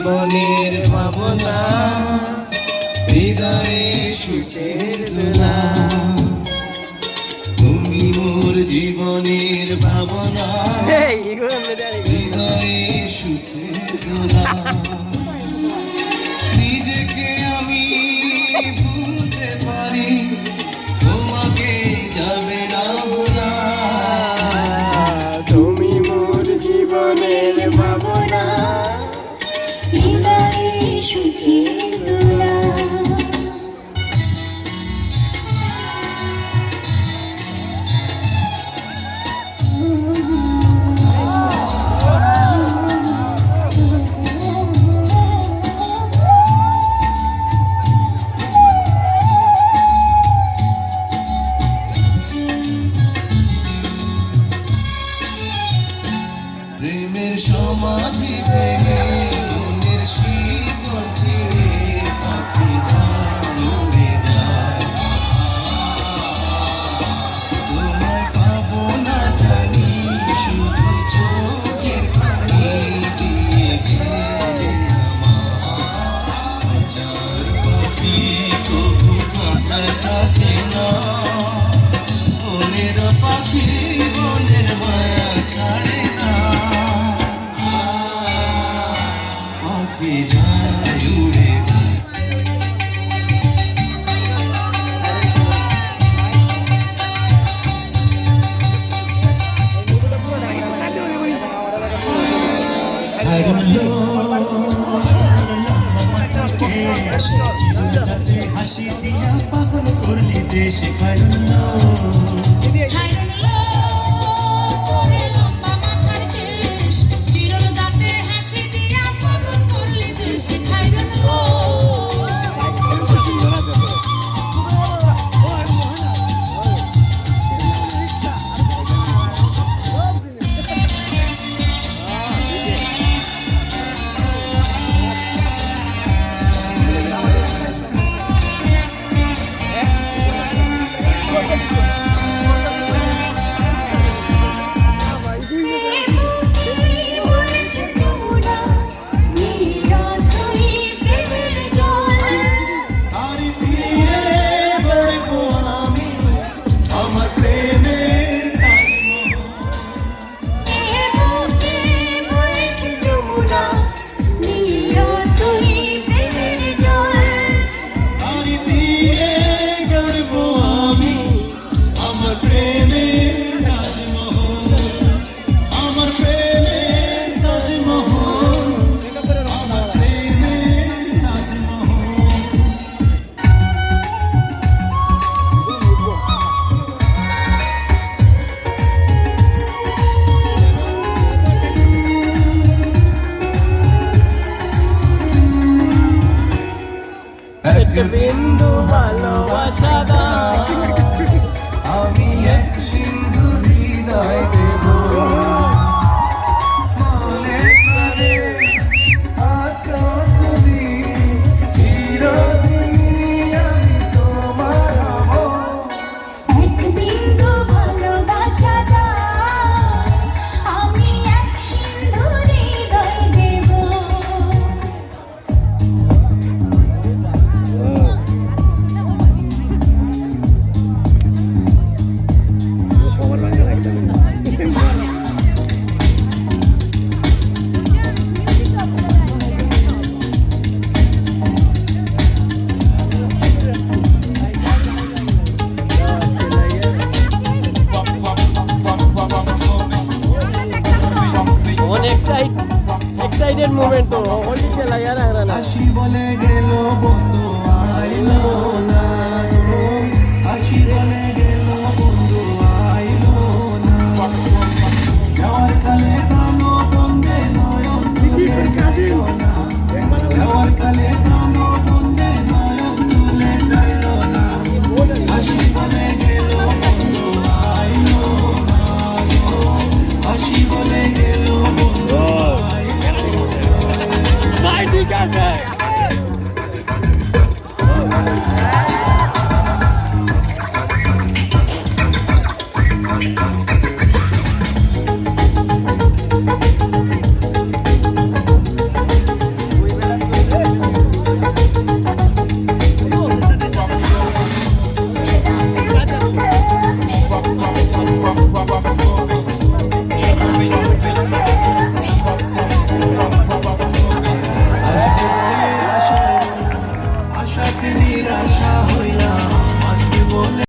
জীবনের ভাবনা, হৃদয়ে সুখের দোলা। তুমি মোর জীবনের ভাবনা, হৃদয়ে সুখের দোলা। নিজেকে আমি ভুলতে পারি, তোমাকে যাবে না ভোলা। তুমি মোর জীবনের ভাবনা, হৃদয়ে সুখের দোলা। প্রেমের সমাধি ভেঙে মনের শিকল ছিঁড়ে পাখি উড়ে যায়। তোমায় পাবো না জানি, শুধু চোখের পানি দিয়ে গেলে আমার। হাজার পাখি তবু কাঁচায় থাকে না, বনের পাখি বনের মায়া ছাড়ে না। পাখি যায় উড়ে যায়। I don't know, হাসি দিয়া পাগল করলি দেশে। I don't know,